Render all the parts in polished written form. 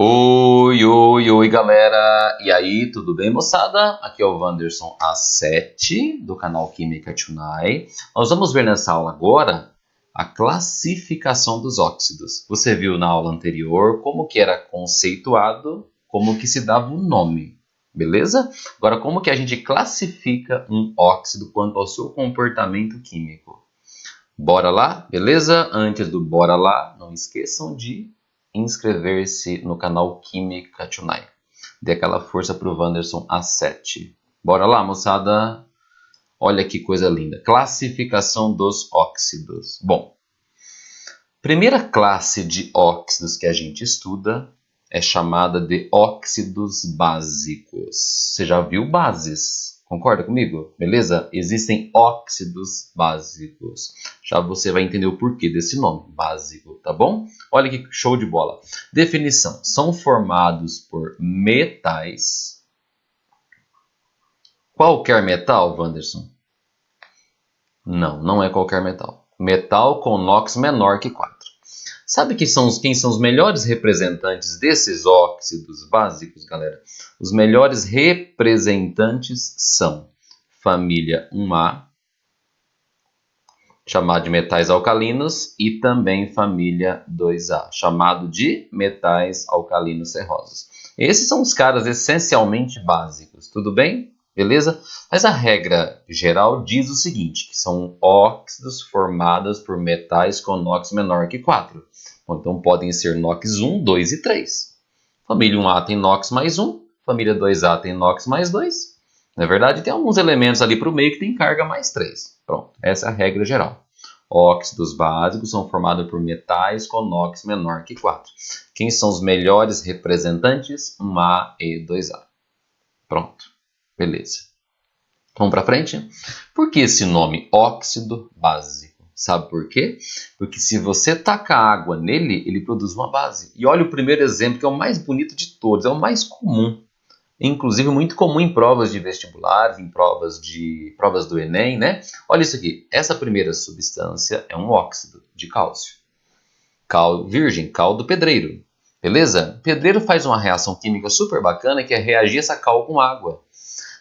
Oi, oi, oi, galera! E aí, tudo bem, moçada? Aqui é o Wanderson A7, do canal Química Tonight. Nós vamos ver nessa aula agora a classificação dos óxidos. Você viu na aula anterior como que era conceituado, como que se dava o nome, beleza? Agora, como que a gente classifica um óxido quanto ao seu comportamento químico? Bora lá, beleza? Antes do bora lá, não esqueçam de inscrever-se no canal Química Tonight. Dê aquela força para o Wanderson A7. Bora lá, moçada? Olha que coisa linda. Classificação dos óxidos. Bom, primeira classe de óxidos que a gente estuda é chamada de óxidos básicos. Você já viu bases? Concorda comigo? Beleza? Existem óxidos básicos. Já você vai entender o porquê desse nome, básico, tá bom? Olha que show de bola. Definição. São formados por metais. Qualquer metal, Wanderson? Não, não é qualquer metal. Metal com NOx menor que 4. Sabe quem são os melhores representantes desses óxidos básicos, galera? Os melhores representantes são família 1A, chamado de metais alcalinos, e também família 2A, chamado de metais alcalinos ferrosos. Esses são os caras essencialmente básicos, tudo bem? Beleza? Mas a regra geral diz o seguinte, que são óxidos formados por metais com NOx menor que 4. Então podem ser NOx 1, 2 e 3. Família 1A tem NOx mais 1, família 2A tem NOx mais 2. Na verdade, tem alguns elementos ali para o meio que tem carga mais 3. Pronto, essa é a regra geral. Óxidos básicos são formados por metais com NOx menor que 4. Quem são os melhores representantes? 1A e 2A. Pronto, beleza. Vamos para frente? Por que esse nome óxido básico? Sabe por quê? Porque se você tacar água nele, ele produz uma base. E olha o primeiro exemplo, que é o mais bonito de todos, é o mais comum. Inclusive muito comum em provas de vestibular, em provas do Enem, né? Olha isso aqui. Essa primeira substância é um óxido de cálcio. Cal virgem, cal do pedreiro. Beleza? O pedreiro faz uma reação química super bacana, que é reagir essa cal com água.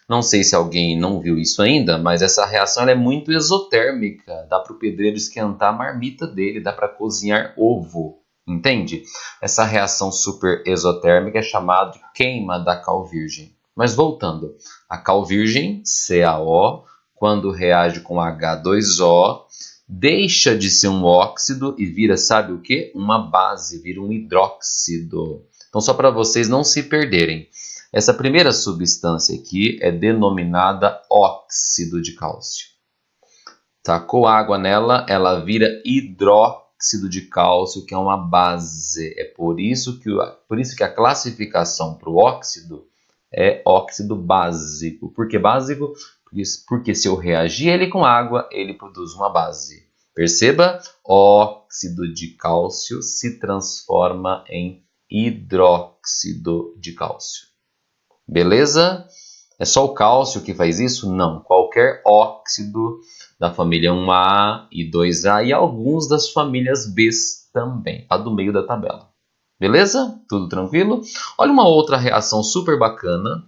Não sei se alguém não viu isso ainda, mas essa reação ela é muito exotérmica. Dá para o pedreiro esquentar a marmita dele, dá para cozinhar ovo, entende? Essa reação super exotérmica é chamada de queima da cal virgem. Mas voltando, a cal virgem, CaO, quando reage com H2O, deixa de ser um óxido e vira, sabe o quê? Uma base, vira um hidróxido. Então, só para vocês não se perderem. Essa primeira substância aqui é denominada óxido de cálcio. Tacou água nela, ela vira hidróxido de cálcio, que é uma base. É por isso que a classificação para o óxido é óxido básico. Por que básico? Porque se eu reagir ele com água, ele produz uma base. Perceba, óxido de cálcio se transforma em hidróxido de cálcio. Beleza? É só o cálcio que faz isso? Não. Qualquer óxido da família 1A e 2A e alguns das famílias B também, a do meio da tabela. Beleza? Tudo tranquilo? Olha uma outra reação super bacana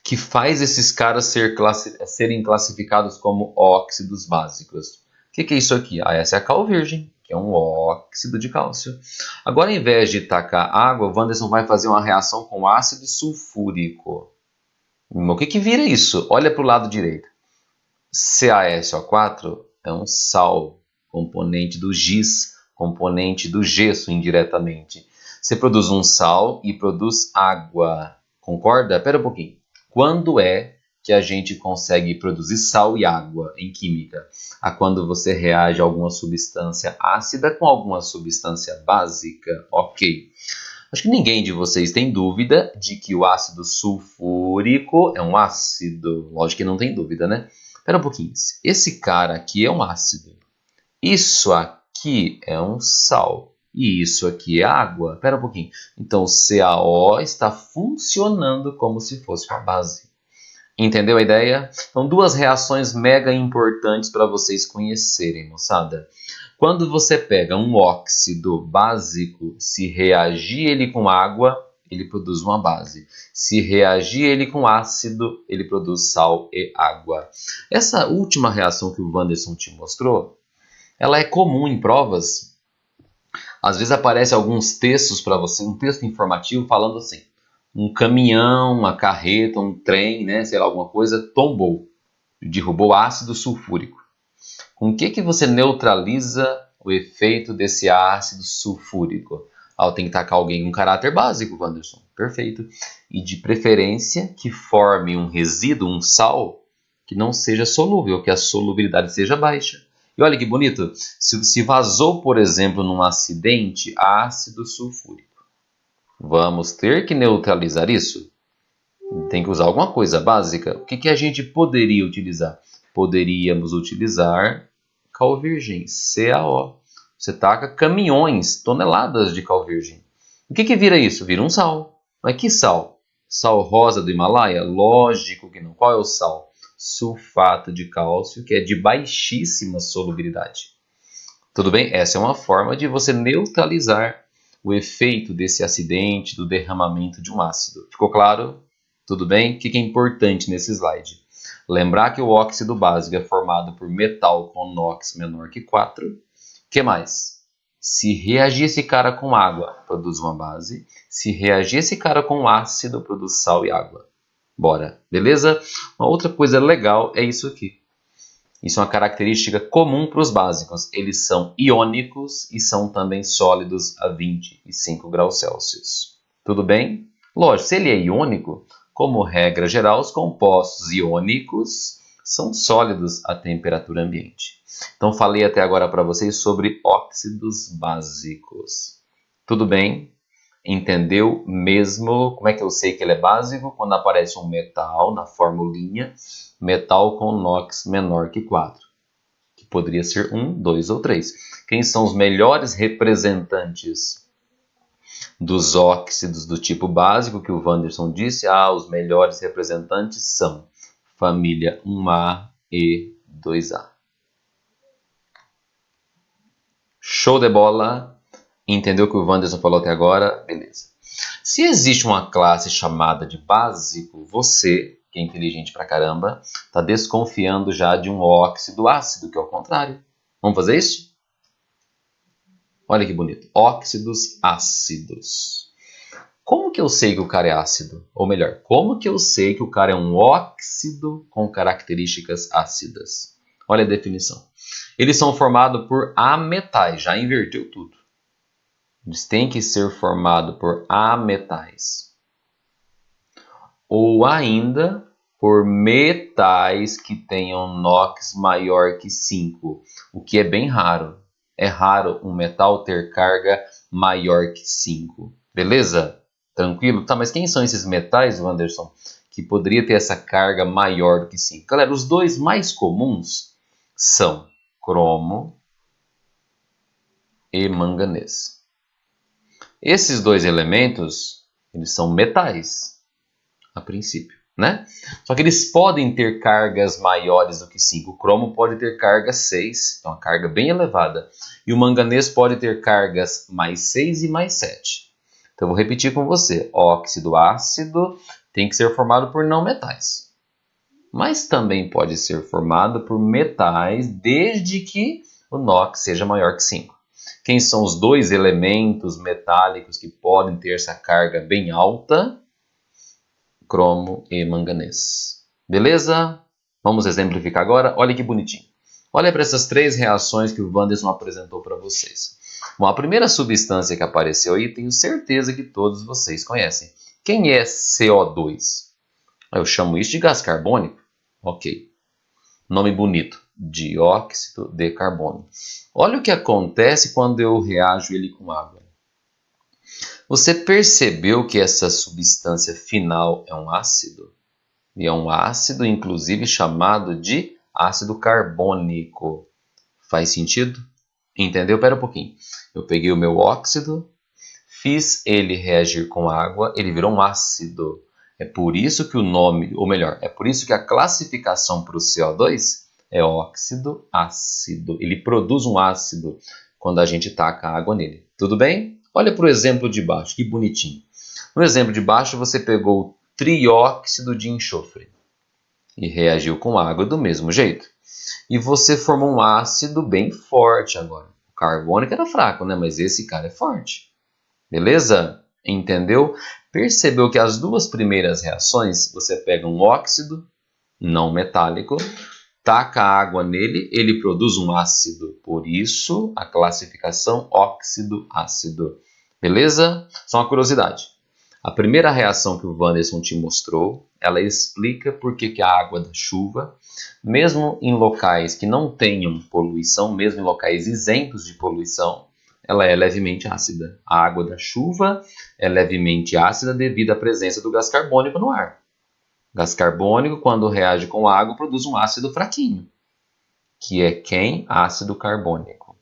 que faz esses caras serem classificados como óxidos básicos. O que é isso aqui? Essa é a cal virgem, que é um óxido de cálcio. Agora, ao invés de tacar água, o Wanderson vai fazer uma reação com ácido sulfúrico. O que vira isso? Olha para o lado direito. CaSO4 é um sal, componente do giz, componente do gesso indiretamente. Você produz um sal e produz água. Concorda? Espera um pouquinho. Quando é que a gente consegue produzir sal e água em química? Quando você reage a alguma substância ácida com alguma substância básica. Ok. Acho que ninguém de vocês tem dúvida de que o ácido sulfúrico é um ácido. Lógico que não tem dúvida, né? Espera um pouquinho. Esse cara aqui é um ácido. Isso aqui é um sal. E isso aqui é água. Espera um pouquinho. Então, o CaO está funcionando como se fosse uma base. Entendeu a ideia? Então, duas reações mega importantes para vocês conhecerem, moçada. Quando você pega um óxido básico, se reagir ele com água, ele produz uma base. Se reagir ele com ácido, ele produz sal e água. Essa última reação que o Wanderson te mostrou, ela é comum em provas. Às vezes aparece alguns textos para você, um texto informativo falando assim: um caminhão, uma carreta, um trem, né, sei lá, alguma coisa, tombou, derrubou ácido sulfúrico. Com o que você neutraliza o efeito desse ácido sulfúrico? Tem que tacar alguém um caráter básico, Wanderson. Perfeito. E de preferência que forme um resíduo, um sal, que não seja solúvel, que a solubilidade seja baixa. E olha que bonito, se vazou, por exemplo, num acidente, ácido sulfúrico. Vamos ter que neutralizar isso? Tem que usar alguma coisa básica. O que a gente poderia utilizar? Poderíamos utilizar cal virgem, CaO. Você taca caminhões, toneladas de cal virgem. O que vira isso? Vira um sal. Mas que sal? Sal rosa do Himalaia? Lógico que não. Qual é o sal? Sulfato de cálcio, que é de baixíssima solubilidade. Tudo bem? Essa é uma forma de você neutralizar o efeito desse acidente, do derramamento de um ácido. Ficou claro? Tudo bem? O que é importante nesse slide? Lembrar que o óxido básico é formado por metal com NOx menor que 4. O que mais? Se reagir esse cara com água, produz uma base. Se reagir esse cara com ácido, produz sal e água. Bora, beleza? Uma outra coisa legal é isso aqui. Isso é uma característica comum para os básicos. Eles são iônicos e são também sólidos a 25 graus Celsius. Tudo bem? Lógico, se ele é iônico, como regra geral, os compostos iônicos são sólidos à temperatura ambiente. Então, falei até agora para vocês sobre óxidos básicos. Tudo bem? Entendeu mesmo como é que eu sei que ele é básico? Quando aparece um metal na formulinha, metal com NOx menor que 4, que poderia ser 1, 2 ou 3. Quem são os melhores representantes dos óxidos do tipo básico que o Wanderson disse? Os melhores representantes são família 1A e 2A. Show de bola! Entendeu o que o Wanderson falou até agora? Beleza. Se existe uma classe chamada de básico, você, que é inteligente pra caramba, está desconfiando já de um óxido ácido, que é o contrário. Vamos fazer isso? Olha que bonito. Óxidos ácidos. Como que eu sei que o cara é ácido? Ou melhor, como que eu sei que o cara é um óxido com características ácidas? Olha a definição. Eles são formados por ametais. Já inverteu tudo. Eles têm que ser formados por ametais. Ou ainda por metais que tenham NOx maior que 5, o que é bem raro. É raro um metal ter carga maior que 5. Beleza? Tranquilo? Tá, mas quem são esses metais, Wanderson, que poderia ter essa carga maior do que 5? Galera, os dois mais comuns são cromo e manganês. Esses dois elementos, eles são metais, a princípio, né? Só que eles podem ter cargas maiores do que 5. O cromo pode ter carga 6, então uma carga bem elevada. E o manganês pode ter cargas mais 6 e mais 7. Então eu vou repetir com você. Óxido ácido tem que ser formado por não metais. Mas também pode ser formado por metais desde que o NOx seja maior que 5. Quem são os dois elementos metálicos que podem ter essa carga bem alta? Cromo e manganês. Beleza? Vamos exemplificar agora? Olha que bonitinho. Olha para essas três reações que o Wanderson apresentou para vocês. Bom, a primeira substância que apareceu aí, tenho certeza que todos vocês conhecem. Quem é CO2? Eu chamo isso de gás carbônico. Ok. Nome bonito. Dióxido de carbono. Olha o que acontece quando eu reajo ele com água. Você percebeu que essa substância final é um ácido? E é um ácido, inclusive, chamado de ácido carbônico. Faz sentido? Entendeu? Pera um pouquinho. Eu peguei o meu óxido, fiz ele reagir com água, ele virou um ácido. É por isso que o nome, ou melhor, é por isso que a classificação para o CO2 é óxido ácido. Ele produz um ácido quando a gente taca água nele. Tudo bem? Olha para o exemplo de baixo, que bonitinho. No exemplo de baixo, você pegou o trióxido de enxofre e reagiu com água do mesmo jeito. E você formou um ácido bem forte agora. O carbônico era fraco, né? Mas esse cara é forte. Beleza? Entendeu? Percebeu que as duas primeiras reações, você pega um óxido não metálico, taca água nele, ele produz um ácido. Por isso, a classificação óxido-ácido. Beleza? Só uma curiosidade. A primeira reação que o Wanderson te mostrou, ela explica por que a água da chuva, mesmo em locais que não tenham poluição, mesmo em locais isentos de poluição, ela é levemente ácida. A água da chuva é levemente ácida devido à presença do gás carbônico no ar. O gás carbônico, quando reage com água, produz um ácido fraquinho, que é quem? Ácido carbônico.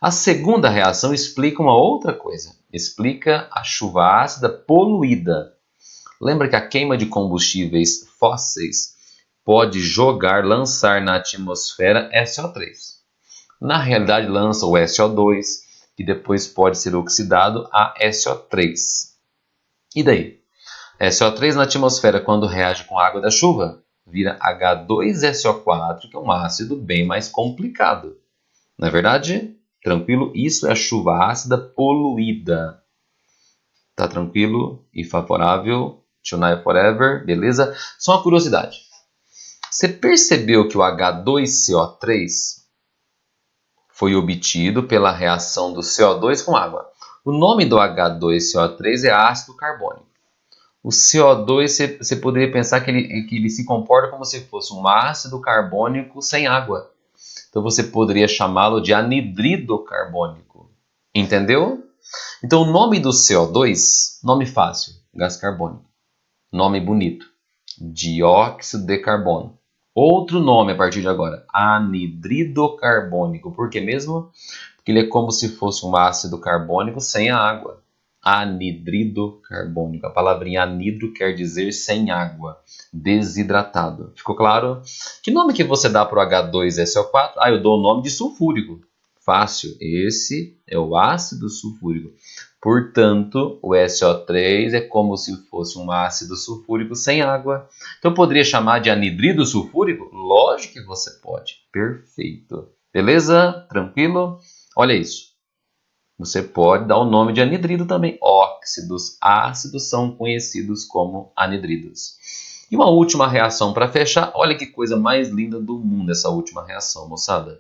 A segunda reação explica uma outra coisa. Explica a chuva ácida poluída. Lembra que a queima de combustíveis fósseis pode lançar na atmosfera SO3. Na realidade, lança o SO2, que depois pode ser oxidado a SO3. E daí? SO3 na atmosfera, quando reage com a água da chuva, vira H2SO4, que é um ácido bem mais complicado. Não é verdade? Tranquilo? Isso é a chuva ácida poluída. Tá tranquilo e favorável? Tonight forever, beleza? Só uma curiosidade. Você percebeu que o H2CO3 foi obtido pela reação do CO2 com água? O nome do H2CO3 é ácido carbônico. O CO2, você poderia pensar que ele se comporta como se fosse um ácido carbônico sem água. Então você poderia chamá-lo de anidrido carbônico. Entendeu? Então o nome do CO2, nome fácil, gás carbônico. Nome bonito, dióxido de carbono. Outro nome a partir de agora, anidrido carbônico. Por que mesmo? Porque ele é como se fosse um ácido carbônico sem a água. Anidrido carbônico. A palavrinha anidro quer dizer sem água, desidratado. Ficou claro? Que nome que você dá para o H2SO4? Eu dou o nome de sulfúrico. Fácil. Esse é o ácido sulfúrico. Portanto, o SO3 é como se fosse um ácido sulfúrico sem água. Então, eu poderia chamar de anidrido sulfúrico? Lógico que você pode. Perfeito. Beleza? Tranquilo? Olha isso. Você pode dar o nome de anidrido também. Óxidos ácidos são conhecidos como anidridos. E uma última reação para fechar. Olha que coisa mais linda do mundo essa última reação, moçada.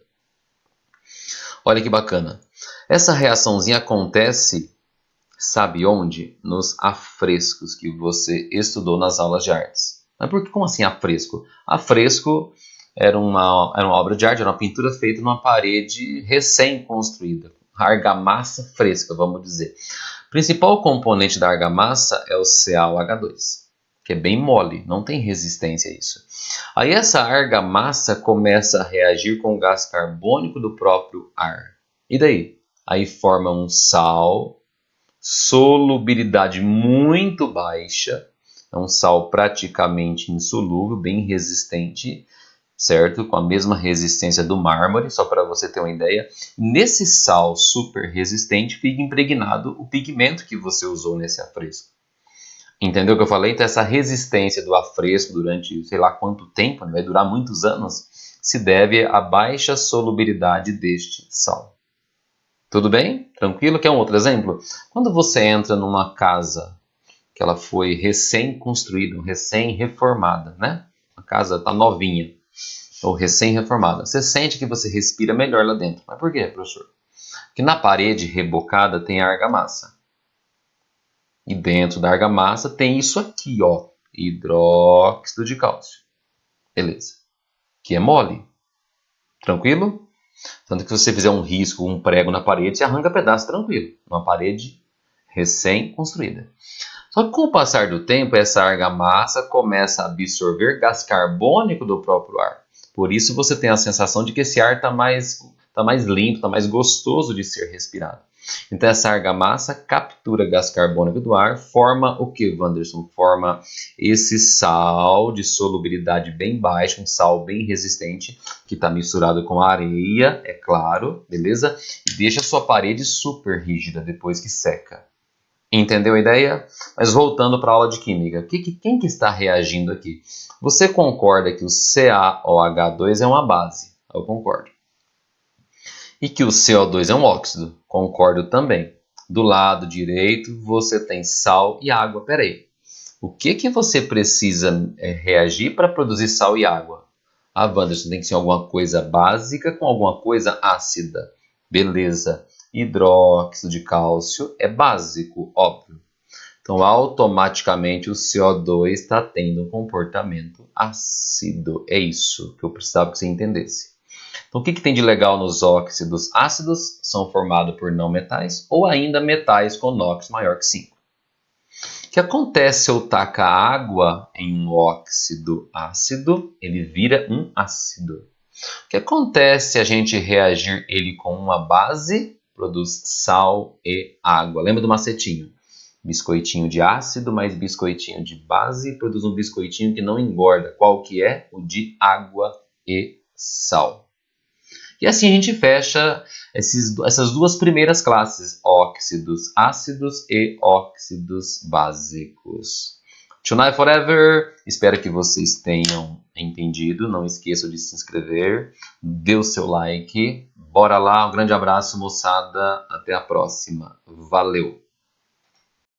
Olha que bacana. Essa reaçãozinha acontece, sabe onde? Nos afrescos que você estudou nas aulas de artes. Mas como assim afresco? Afresco era uma obra de arte, era uma pintura feita numa parede recém-construída. Argamassa fresca, vamos dizer. O principal componente da argamassa é o CaOH2, que é bem mole, não tem resistência a isso. Aí essa argamassa começa a reagir com o gás carbônico do próprio ar. E daí? Aí forma um sal, solubilidade muito baixa, é um sal praticamente insolúvel, bem resistente, certo? Com a mesma resistência do mármore, só para você ter uma ideia. Nesse sal super resistente fica impregnado o pigmento que você usou nesse afresco. Entendeu o que eu falei? Então essa resistência do afresco durante sei lá quanto tempo, vai durar muitos anos, se deve à baixa solubilidade deste sal. Tudo bem? Tranquilo? Quer um outro exemplo? Quando você entra numa casa que ela foi recém-construída, recém-reformada, né? A casa está novinha, ou recém-reformada. Você sente que você respira melhor lá dentro. Mas por quê, professor? Porque na parede rebocada tem a argamassa. E dentro da argamassa tem isso aqui, ó, hidróxido de cálcio. Beleza. Que é mole. Tranquilo? Tanto que se você fizer um risco, um prego na parede, você arranca pedaço tranquilo. Uma parede recém-construída. Só que com o passar do tempo, essa argamassa começa a absorver gás carbônico do próprio ar. Por isso você tem a sensação de que esse ar está mais limpo, está mais gostoso de ser respirado. Então essa argamassa captura gás carbônico do ar, forma o que, Wanderson? Forma esse sal de solubilidade bem baixa, um sal bem resistente, que está misturado com areia, é claro, beleza? E deixa a sua parede super rígida depois que seca. Entendeu a ideia? Mas voltando para a aula de química, quem que está reagindo aqui? Você concorda que o CaOH2 é uma base? Eu concordo. E que o CO2 é um óxido? Concordo também. Do lado direito você tem sal e água. Peraí, o que você precisa reagir para produzir sal e água? Ah, Wanderson, tem que ser alguma coisa básica com alguma coisa ácida. Beleza. Hidróxido de cálcio é básico, óbvio. Então, automaticamente o CO2 está tendo um comportamento ácido. É isso que eu precisava que você entendesse. Então, o que tem de legal nos óxidos ácidos? São formados por não metais ou ainda metais com NOx maior que 5. O que acontece se eu tacar água em um óxido ácido? Ele vira um ácido. O que acontece se a gente reagir ele com uma base? Produz sal e água. Lembra do macetinho? Biscoitinho de ácido mais biscoitinho de base produz um biscoitinho que não engorda. Qual que é? O de água e sal. E assim a gente fecha essas duas primeiras classes, óxidos ácidos e óxidos básicos. Tonight Forever, espero que vocês tenham entendido. Não esqueçam de se inscrever, dê o seu like. Bora lá, um grande abraço, moçada. Até a próxima. Valeu!